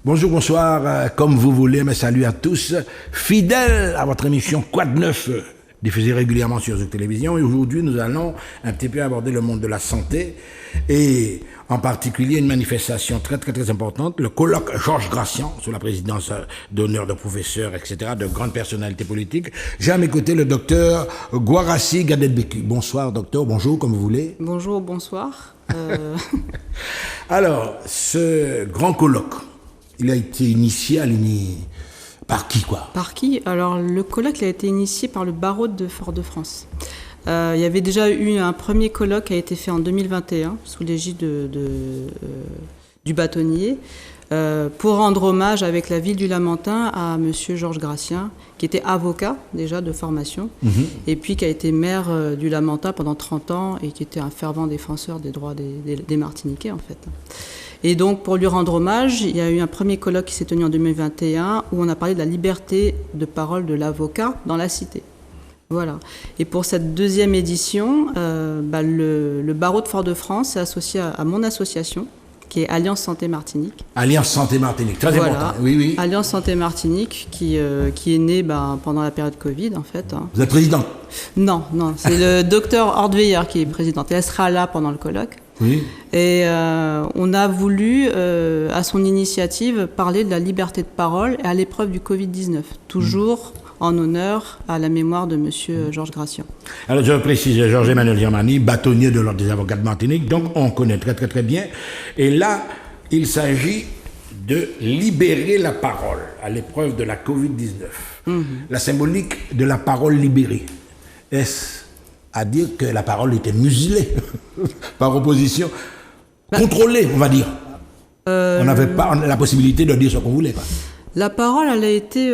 Bonjour, bonsoir, comme vous voulez, mais salut à tous, fidèles à votre émission Quoi de neuf, diffusée régulièrement sur Zouk Télévision. Et aujourd'hui, nous allons un petit peu aborder le monde de la santé et en particulier une manifestation très importante, le colloque Georges Gracian, sous la présidence d'honneur de professeurs, etc., de grandes personnalités politiques. J'ai à mes côtés le docteur Guarassi Gadetbeki. Bonsoir, docteur, bonjour, comme vous voulez. Bonjour, bonsoir. Alors, ce grand colloque, il a été initié par qui, quoi? Par qui? Alors, le colloque a été initié par le barreau de Fort-de-France. Il y avait déjà eu un premier colloque qui a été fait en 2021, sous l'égide du bâtonnier, pour rendre hommage avec la ville du Lamentin à monsieur Georges Gracian, qui était avocat déjà de formation, et puis qui a été maire du Lamentin pendant 30 ans et qui était un fervent défenseur des droits des Martiniquais, en fait. Et donc, pour lui rendre hommage, il y a eu un premier colloque qui s'est tenu en 2021 où on a parlé de la liberté de parole de l'avocat dans la cité. Voilà. Et pour cette deuxième édition, le barreau de Fort-de-France s'est associé à mon association, qui est Alliance Santé Martinique. Alliance Santé Martinique, très important. Oui. Alliance Santé Martinique, qui est née pendant la période Covid, en fait. Vous êtes président? Non, c'est le docteur Ordveiller qui est présidente. Et elle sera là pendant le colloque. Oui. Et on a voulu, à son initiative, parler de la liberté de parole et à l'épreuve du Covid-19, toujours en honneur à la mémoire de monsieur Georges Gracian. Alors je précise, Georges-Emmanuel Germani, bâtonnier de l'Ordre des avocats de Martinique, donc on connaît très bien. Et là, il s'agit de libérer la parole à l'épreuve de la Covid-19. La symbolique de la parole libérée. Est-ce à dire que la parole était muselée par opposition, contrôlée, on va dire. On n'avait pas la possibilité de dire ce qu'on voulait, quoi. La parole, elle a été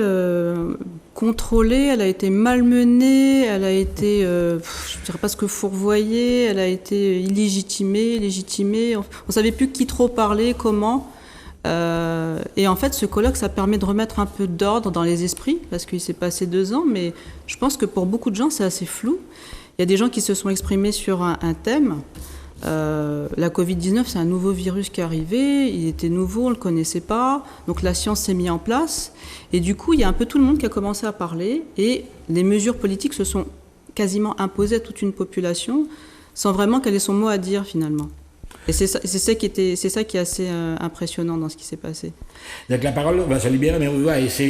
contrôlée, elle a été malmenée, elle a été, je ne dirais pas ce que fourvoyée, elle a été légitimée. On ne savait plus qui trop parler, comment. Et en fait, ce colloque, ça permet de remettre un peu d'ordre dans les esprits, parce qu'il s'est passé 2 ans, mais je pense que pour beaucoup de gens, c'est assez flou. Il y a des gens qui se sont exprimés sur un thème. La Covid-19, c'est un nouveau virus qui est arrivé, il était nouveau, on ne le connaissait pas, donc la science s'est mise en place, et du coup, il y a un peu tout le monde qui a commencé à parler, et les mesures politiques se sont quasiment imposées à toute une population, sans vraiment qu'elle ait son mot à dire, finalement. Et c'est ça qui est assez impressionnant dans ce qui s'est passé. Donc la parole va se libérer, mais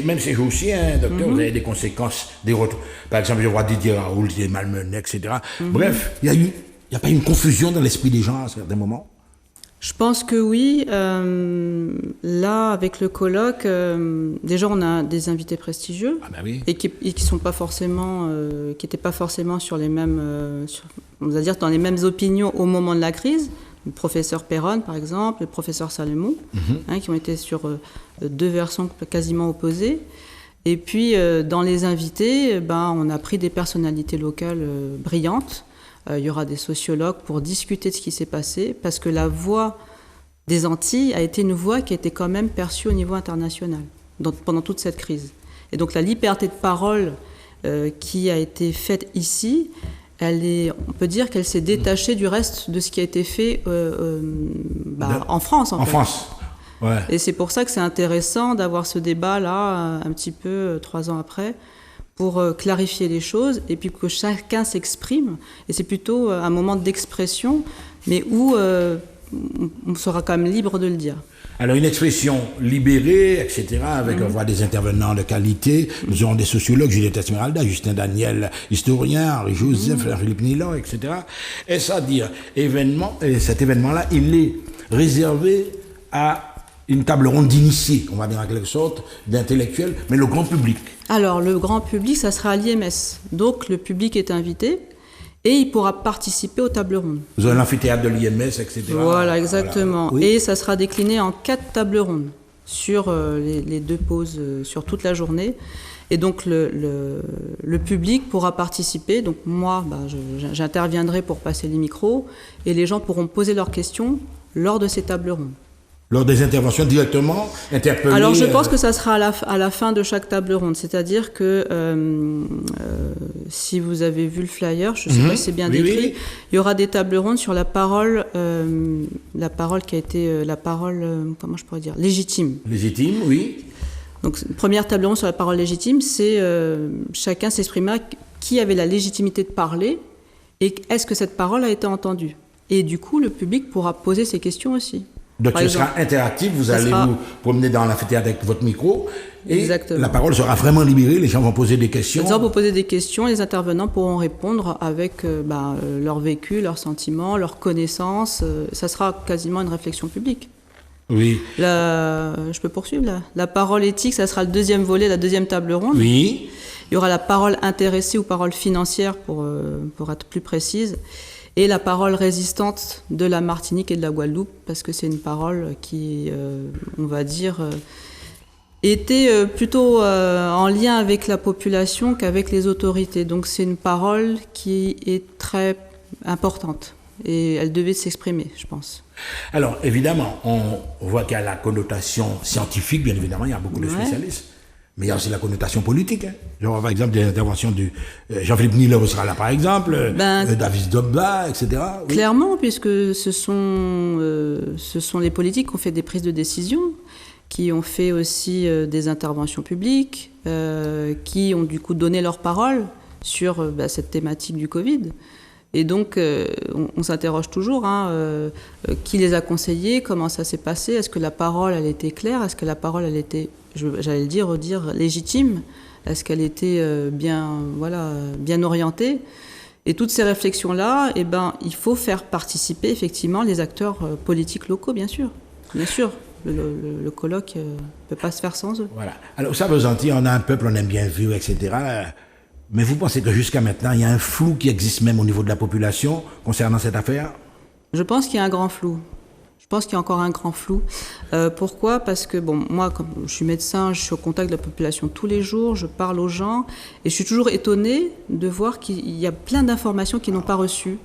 même ces jours-ci, docteur, vous avez des conséquences, des retours. Par exemple, je vois Didier Raoult, il est malmené, etc. Bref, il n'y a pas une confusion dans l'esprit des gens à certains moments? Je pense que oui. Là, avec le colloque, déjà on a des invités prestigieux et qui sont pas forcément, qui n'étaient pas forcément sur les mêmes, on va dire dans les mêmes opinions au moment de la crise. Le professeur Perron, par exemple, le professeur Salomon, qui ont été sur 2 versions quasiment opposées. Et puis, dans les invités, on a pris des personnalités locales brillantes. Il y aura des sociologues pour discuter de ce qui s'est passé, parce que la voix des Antilles a été une voix qui a été quand même perçue au niveau international pendant toute cette crise. Et donc, la liberté de parole qui a été faite ici, on peut dire qu'elle s'est détachée du reste de ce qui a été fait en France. En fait. France, ouais. Et c'est pour ça que c'est intéressant d'avoir ce débat-là, un petit peu 3 ans après, pour clarifier les choses et puis que chacun s'exprime. Et c'est plutôt un moment d'expression, mais où on sera quand même libre de le dire. Alors une expression libérée, etc., avec on voit des intervenants de qualité. Nous aurons des sociologues, Juliette Esmeralda, Justin Daniel, historien, Henri Joseph, Philippe Nilan, etc. Est-ce à dire, cet événement-là, il est réservé à une table ronde d'initiés, on va dire en quelque sorte, d'intellectuels, mais le grand public? Alors, le grand public, ça sera à l'IMS. Donc, le public est invité et il pourra participer aux tables rondes. Vous aurez l'amphithéâtre de l'IMS, etc. Voilà, exactement. Voilà. Oui. Et ça sera décliné en 4 tables rondes sur les 2 pauses, sur toute la journée. Et donc, le public pourra participer. Donc, moi, j'interviendrai pour passer les micros et les gens pourront poser leurs questions lors de ces tables rondes. Lors des interventions directement interpellées? Alors je pense que ça sera à la fin de chaque table ronde, c'est-à-dire que si vous avez vu le flyer, je ne sais pas si c'est bien décrit, oui. Il y aura des tables rondes sur la parole qui a été comment je pourrais dire, légitime. Légitime, oui. Donc, première table ronde sur la parole légitime, c'est chacun s'exprimera qui avait la légitimité de parler et est-ce que cette parole a été entendue. Et du coup, le public pourra poser ses questions aussi. Donc ce sera interactif, vous allez vous promener dans l'amphithéâtre avec votre micro et exactement. La parole sera vraiment libérée, les gens vont poser des questions. Les gens vont poser des questions, les intervenants pourront répondre avec leur vécu, leurs sentiments, leurs connaissances. Ça sera quasiment une réflexion publique. Oui. Je peux poursuivre là. La parole éthique, ça sera le deuxième volet, la deuxième table ronde. Oui. Il y aura la parole intéressée ou parole financière pour être plus précise. Et la parole résistante de la Martinique et de la Guadeloupe, parce que c'est une parole qui, on va dire, était plutôt en lien avec la population qu'avec les autorités. Donc c'est une parole qui est très importante et elle devait s'exprimer, je pense. Alors évidemment, on voit qu'il y a la connotation scientifique, bien évidemment, il y a beaucoup de spécialistes. Mais il y a aussi la connotation politique. Hein. Genre, par exemple, des interventions de Jean-Philippe Niller sera là, par exemple, David Dobba, etc. Oui. Clairement, puisque ce sont les politiques qui ont fait des prises de décision, qui ont fait aussi des interventions publiques, qui ont du coup donné leur parole sur cette thématique du Covid. Et donc, on s'interroge toujours, qui les a conseillés, comment ça s'est passé, est-ce que la parole, elle était claire, est-ce que la parole, elle était, j'allais le dire, légitime, est-ce qu'elle était bien orientée. Et toutes ces réflexions-là, il faut faire participer effectivement les acteurs politiques locaux, bien sûr. Bien sûr, le colloque ne peut pas se faire sans eux. Voilà. Alors, ça veut dire, on a un peuple, on aime bien vivre, etc., mais vous pensez que jusqu'à maintenant, il y a un flou qui existe même au niveau de la population concernant cette affaire ? Je pense qu'il y a un grand flou. Je pense qu'il y a encore un grand flou. Pourquoi ? Parce que, moi, comme je suis médecin, je suis au contact de la population tous les jours, je parle aux gens, et je suis toujours étonnée de voir qu'il y a plein d'informations qu'ils n'ont pas reçues.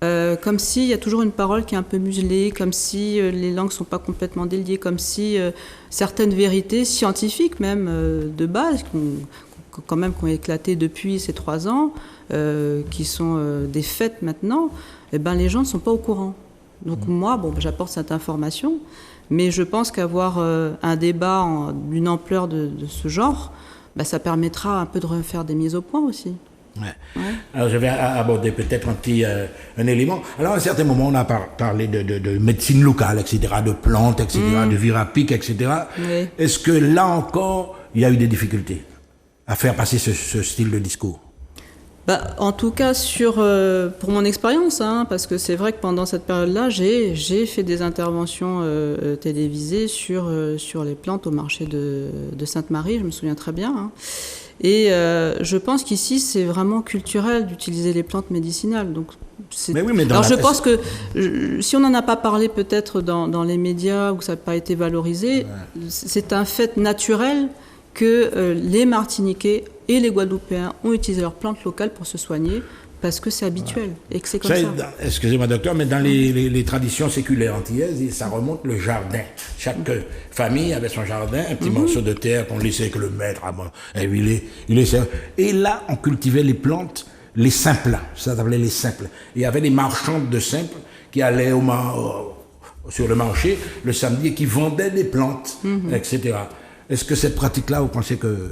Comme s'il y a toujours une parole qui est un peu muselée, comme si les langues ne sont pas complètement déliées, comme si certaines vérités scientifiques même de base, qui ont éclaté depuis ces 3 ans, qui sont des faits maintenant, les gens ne sont pas au courant. Donc moi, j'apporte cette information, mais je pense qu'avoir un débat d'une ampleur de ce genre, ça permettra un peu de refaire des mises au point aussi. Ouais. Alors je vais aborder peut-être un élément. Alors à un certain moment, on a parlé de médecine locale, etc., de plantes, etc., de virapiques, etc. Oui. Est-ce que là encore, il y a eu des difficultés à faire passer ce style de discours? En tout cas, pour mon expérience, parce que c'est vrai que pendant cette période-là, j'ai fait des interventions télévisées sur les plantes au marché de Sainte-Marie, je me souviens très bien. Et je pense qu'ici, c'est vraiment culturel d'utiliser les plantes médicinales. Donc, alors je pense que si on n'en a pas parlé peut-être dans les médias ou que ça n'a pas été valorisé, c'est un fait naturel que les Martiniquais et les Guadeloupéens ont utilisé leurs plantes locales pour se soigner parce que c'est habituel et que c'est comme ça. Excusez-moi docteur, mais dans les traditions séculaires antillaises, ça remonte le jardin. Chaque famille avait son jardin, un petit morceau de terre qu'on laissait que le maître et là, on cultivait les plantes, les simples, ça s'appelait les simples. Il y avait des marchandes de simples qui allaient sur le marché le samedi et qui vendaient des plantes, etc. Est-ce que cette pratique-là, vous pensez que...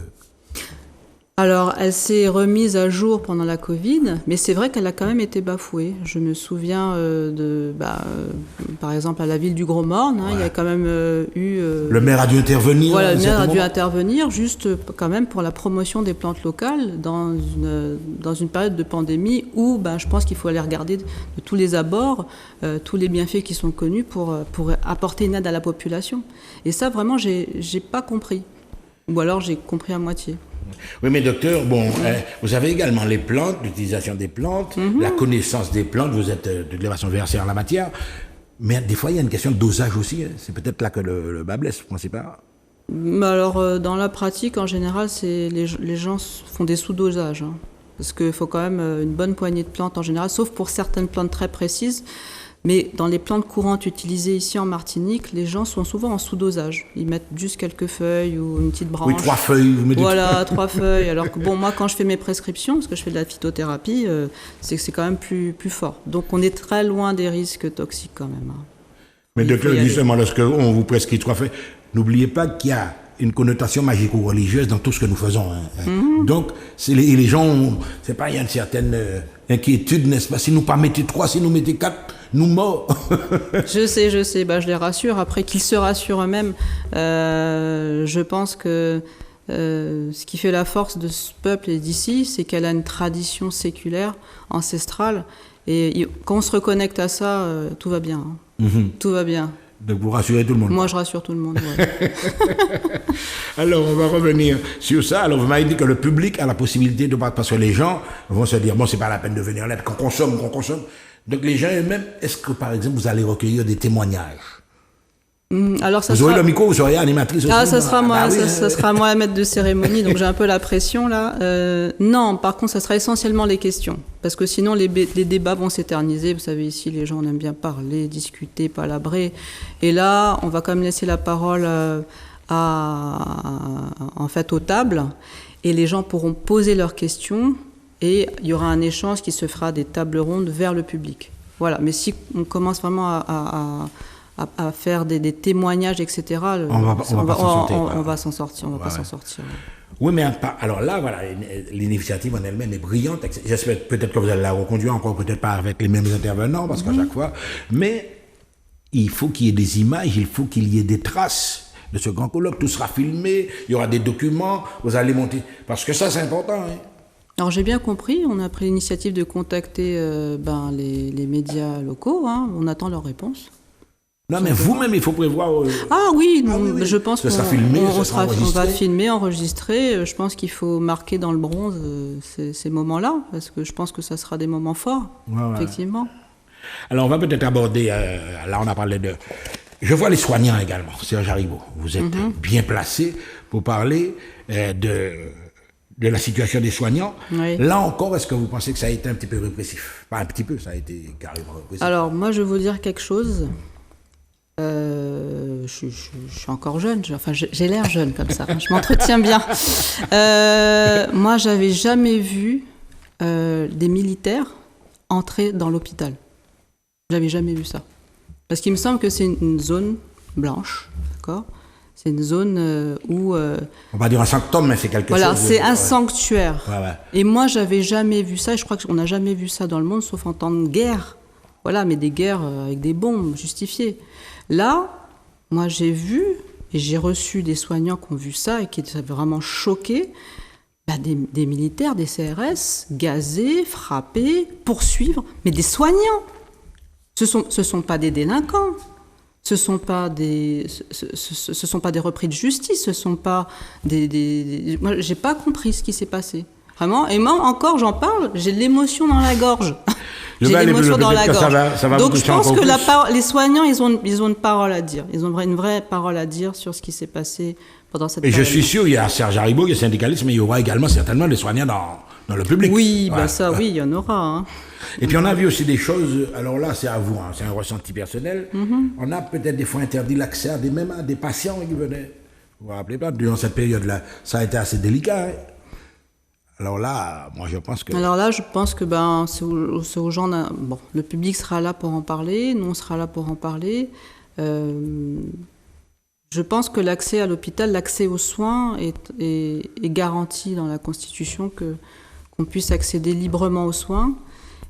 Alors, elle s'est remise à jour pendant la Covid, mais c'est vrai qu'elle a quand même été bafouée. Je me souviens par exemple, à la ville du Gros-Morne, il y a quand même eu... Le maire a dû intervenir. Voilà, le maire a dû intervenir juste quand même pour la promotion des plantes locales dans une période de pandémie où je pense qu'il faut aller regarder de tous les abords, tous les bienfaits qui sont connus pour apporter une aide à la population. Et ça, vraiment, j'ai pas compris. Ou alors, j'ai compris à moitié. Oui, mais docteur, vous avez également les plantes, l'utilisation des plantes, la connaissance des plantes, vous êtes de toute façon versé en la matière, mais des fois il y a une question de dosage aussi, c'est peut-être là que le bas blesse, vous ne pensez pas? Alors, dans la pratique, en général, les gens font des sous-dosages, parce qu'il faut quand même une bonne poignée de plantes en général, sauf pour certaines plantes très précises, Mais dans les plantes courantes utilisées ici en Martinique, les gens sont souvent en sous-dosage. Ils mettent juste quelques feuilles ou une petite branche. Oui, 3 feuilles. Vous mettez voilà, 3 feuilles. Alors que bon, moi, quand je fais mes prescriptions, parce que je fais de la phytothérapie, c'est quand même plus fort. Donc on est très loin des risques toxiques quand même. Mais docteur, justement, lorsqu'on vous prescrit 3 feuilles, n'oubliez pas qu'il y a une connotation magico-religieuse dans tout ce que nous faisons. Donc, les gens, c'est pas, il y a une certaine inquiétude, n'est-ce pas? Si nous pas mettez 3, si nous mettez 4, nous morts. Je sais, je les rassure. Après qu'ils se rassurent eux-mêmes, je pense que ce qui fait la force de ce peuple et d'ici, c'est qu'elle a une tradition séculaire, ancestrale. Et quand on se reconnecte à ça, tout va bien. Tout va bien. Donc vous rassurez tout le monde. Moi, je rassure tout le monde. Ouais. Alors, on va revenir sur ça. Alors, vous m'avez dit que le public a la possibilité de... Parce que les gens vont se dire, bon, c'est pas la peine de venir là, qu'on consomme. Donc, les gens eux-mêmes, est-ce que, par exemple, vous allez recueillir des témoignages? Alors, ça vous aurez le micro, vous seriez animatrice aussi. Ça sera moi, ça sera moi la maître de cérémonie, donc j'ai un peu la pression là. Non, par contre, ça sera essentiellement les questions, parce que sinon les débats vont s'éterniser. Vous savez, ici, les gens on aime bien parler, discuter, palabrer, et là, on va quand même laisser la parole en fait aux tables, et les gens pourront poser leurs questions, et il y aura un échange qui se fera des tables rondes vers le public. Voilà. Mais si on commence vraiment à faire des témoignages, etc. On va s'en sortir. On va pas s'en sortir. Oui, mais alors là, voilà, l'initiative en elle-même est brillante. J'espère peut-être que vous allez la reconduire encore, peut-être pas avec les mêmes intervenants, parce qu'à chaque fois. Mais il faut qu'il y ait des images, il faut qu'il y ait des traces de ce grand colloque. Tout sera filmé, il y aura des documents, vous allez monter. Parce que ça, c'est important. Alors j'ai bien compris, on a pris l'initiative de contacter les médias locaux. On attend leur réponse. Non, mais vous-même, il faut prévoir... oui, je pense qu'on va filmer, enregistrer. Je pense qu'il faut marquer dans le bronze ces moments-là, parce que je pense que ça sera des moments forts, effectivement. Alors, on va peut-être aborder... là, on a parlé de... Je vois les soignants également, Serge Haribo. Vous êtes bien placé pour parler de la situation des soignants. Oui. Là encore, est-ce que vous pensez que ça a été un petit peu répressif? Pas un petit peu, ça a été carrément répressif. Alors, moi, je vais vous dire quelque chose... je suis encore jeune, j'ai l'air jeune comme ça, je m'entretiens bien. Moi, j'avais jamais vu des militaires entrer dans l'hôpital. J'avais jamais vu ça. Parce qu'il me semble que c'est une zone blanche, d'accord ? C'est une zone où... on va dire un sanctum, mais c'est quelque chose... Voilà, c'est un sanctuaire. Et moi, j'avais jamais vu ça, et je crois qu'on n'a jamais vu ça dans le monde, sauf en temps de guerre. Voilà, mais des guerres avec des bombes justifiées. Là, moi j'ai vu, et j'ai reçu des soignants qui ont vu ça et qui étaient vraiment choqués, des militaires, des CRS, gazés, frappés, poursuivre, mais des soignants. Ce sont pas des délinquants, ce sont pas des repris de justice, ce sont pas moi j'ai pas compris ce qui s'est passé. Vraiment, et moi encore j'en parle, j'ai de l'émotion dans la gorge. J'ai l'émotion dans la gorge. Ça va donc je pense que les soignants, ils ont une parole à dire. Ils ont une vraie parole à dire sur ce qui s'est passé pendant cette période. Et je suis sûr, il y a Serge Haribo, il y a syndicalistes, mais il y aura également certainement des soignants dans le public. Oui, oui, il y en aura. Et puis on a vu aussi des choses, alors là c'est à vous, c'est un ressenti personnel. On a peut-être des fois interdit l'accès à des patients qui venaient. Vous vous rappelez pas, durant cette période-là, ça a été assez délicat. Alors là, moi je pense que... Alors là, je pense que c'est aux gens... Bon, le public sera là pour en parler, nous on sera là pour en parler. Je pense que l'accès à l'hôpital, l'accès aux soins est garanti dans la Constitution, qu'on puisse accéder librement aux soins.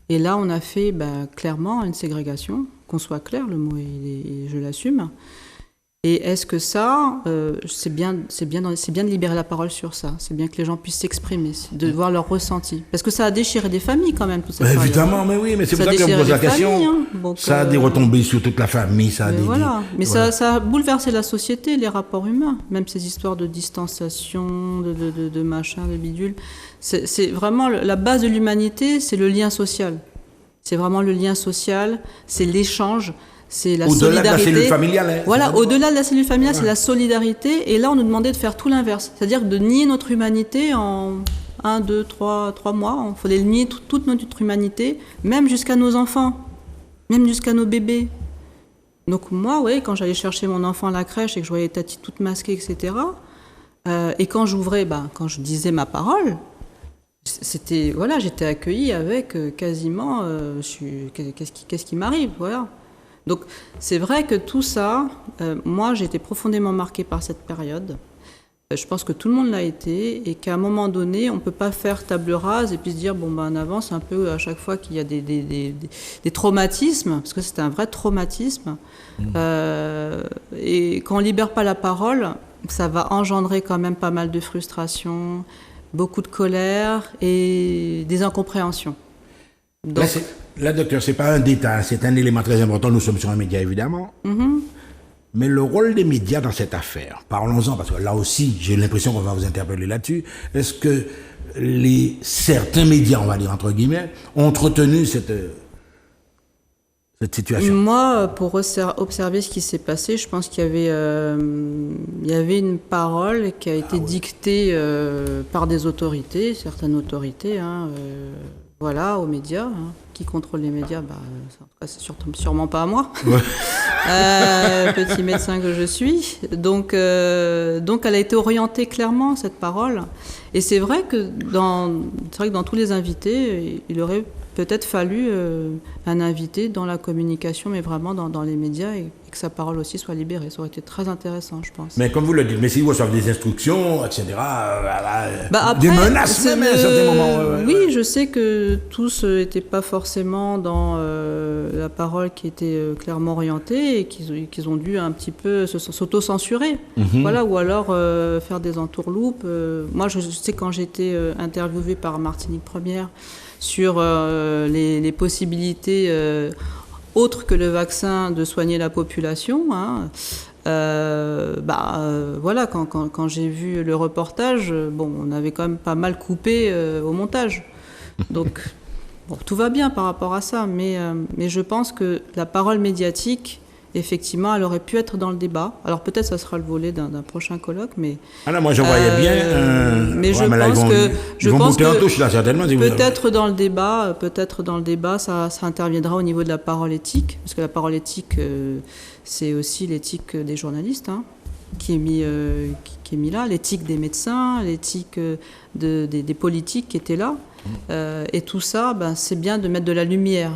Et là, on a fait clairement une ségrégation, qu'on soit clair, le mot, je l'assume. Et est-ce que ça, c'est bien de libérer la parole sur ça, c'est bien que les gens puissent s'exprimer, de voir leur ressenti. Parce que ça a déchiré des familles quand même, tout ça. Évidemment, mais oui, mais c'est pour ça qu'on me pose la question. Donc, ça a des retombées sur toute la famille, ça a des... Voilà, mais ça a bouleversé la société, les rapports humains, même ces histoires de distanciation, de machin, de bidule. C'est vraiment la base de l'humanité, c'est le lien social. C'est vraiment le lien social, c'est l'échange. C'est la solidarité. Au-delà de la cellule familiale. Voilà, au-delà de la cellule familiale, c'est la solidarité. Et là, on nous demandait de faire tout l'inverse. C'est-à-dire de nier notre humanité en 1, 2, 3 mois. Il fallait nier toute notre humanité, même jusqu'à nos enfants. même jusqu'à nos bébés. Donc moi, oui, quand j'allais chercher mon enfant à la crèche et que je voyais Tati toute masquée, etc., et quand j'ouvrais, quand je disais ma parole, c'était, voilà, j'étais accueillie avec quasiment, qu'est-ce qui m'arrive, voilà. Donc c'est vrai que tout ça, moi j'ai été profondément marquée par cette période. Je pense que tout le monde l'a été et qu'à un moment donné, on ne peut pas faire table rase et puis se dire on avance un peu à chaque fois qu'il y a des traumatismes, parce que c'était un vrai traumatisme. Et quand on ne libère pas la parole, ça va engendrer quand même pas mal de frustration, beaucoup de colère et des incompréhensions. Donc, là, docteur, ce n'est pas un détail, c'est un élément très important. Nous sommes sur un média, évidemment. Mais le rôle des médias dans cette affaire, parlons-en, parce que là aussi, j'ai l'impression qu'on va vous interpeller là-dessus. Est-ce que certains médias, on va dire entre guillemets, ont entretenu cette situation? Moi, pour observer ce qui s'est passé, je pense qu'il y avait une parole qui a été dictée par des autorités, certaines autorités, voilà, aux médias. Qui contrôle les médias, en tout cas, c'est sûrement pas à moi. Ouais. Petit médecin que je suis. Donc elle a été orientée clairement, cette parole. Et c'est vrai que dans tous les invités, il aurait peut-être fallu un invité dans la communication, mais vraiment dans les médias, et que sa parole aussi soit libérée. Ça aurait été très intéressant, je pense. Mais comme vous le dites, mais si vous recevez des instructions, etc., des menaces même à certains moments. Oui, je sais que tous n'étaient pas forcément dans la parole qui était clairement orientée et qu'ils ont dû un petit peu s'auto-censurer. Voilà, ou alors faire des entourloupes. Moi, je sais quand j'étais interviewée par Martinique Première sur les possibilités autres que le vaccin de soigner la population. Voilà, quand j'ai vu le reportage, on avait quand même pas mal coupé au montage. Donc, tout va bien par rapport à ça, mais je pense que la parole médiatique, effectivement, elle aurait pu être dans le débat. Alors peut-être ça sera le volet d'un prochain colloque, mais... Ah là, moi je voyais bien... mais je pense que touche, là, certainement, peut-être dans le débat, ça interviendra au niveau de la parole éthique, parce que la parole éthique, c'est aussi l'éthique des journalistes, qui est mis là, l'éthique des médecins, l'éthique des politiques qui étaient là. Et tout ça, c'est bien de mettre de la lumière.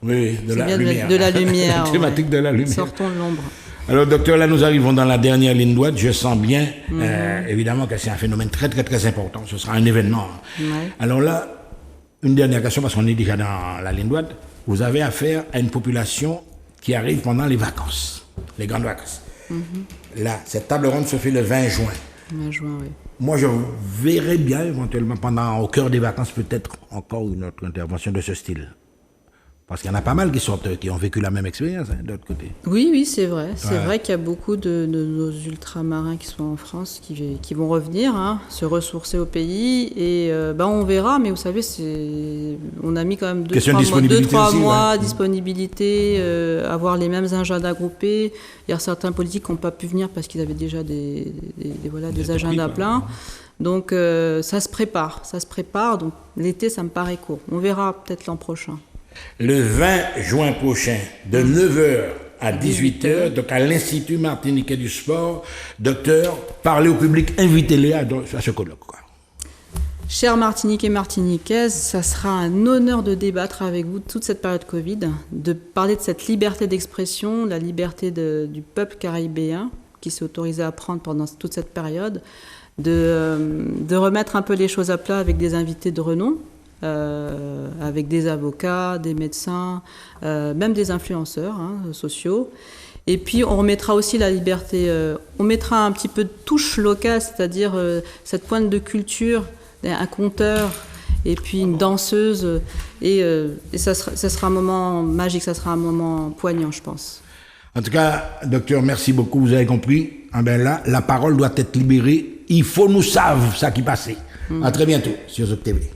Oui, de la lumière. De la lumière. La thématique de la lumière. Sortons de l'ombre. Alors, docteur, là, nous arrivons dans la dernière ligne droite. Je sens bien, évidemment, que c'est un phénomène très, très, très important. Ce sera un événement. Ouais. Alors là, une dernière question, parce qu'on est déjà dans la ligne droite. Vous avez affaire à une population qui arrive pendant les vacances, les grandes vacances. Là, cette table ronde se fait le 20 juin. 20 juin, oui. Moi, je verrais bien, éventuellement, au cœur des vacances, peut-être encore une autre intervention de ce style. Parce qu'il y en a pas mal qui ont vécu la même expérience, de l'autre côté. Oui, c'est vrai. C'est vrai qu'il y a beaucoup de nos ultramarins qui sont en France qui vont revenir, se ressourcer au pays. Et on verra, mais vous savez, on a mis quand même 2-3 mois de disponibilité, avoir les mêmes agendas groupés. Il y a certains politiques qui n'ont pas pu venir parce qu'ils avaient déjà des agendas pleins. Donc ça se prépare. Donc l'été, ça me paraît court. On verra peut-être l'an prochain. Le 20 juin prochain, de 9h à 18h, donc à l'Institut martiniquais du sport, docteur, parlez au public, invitez-les à ce colloque. Chers Martiniquais et Martiniquaises, ça sera un honneur de débattre avec vous toute cette période Covid, de parler de cette liberté d'expression, la liberté du peuple caribéen qui s'est autorisé à prendre pendant toute cette période, de remettre un peu les choses à plat avec des invités de renom. Avec des avocats, des médecins, même des influenceurs sociaux. Et puis on remettra aussi la liberté, on mettra un petit peu de touche locale, c'est-à-dire cette pointe de culture, un conteur et puis une danseuse. Et ça sera un moment magique, ça sera un moment poignant, je pense. En tout cas, docteur, merci beaucoup, vous avez compris. Là, la parole doit être libérée. Il faut nous savoir ça qui passait. À très bientôt sur ZOC TV.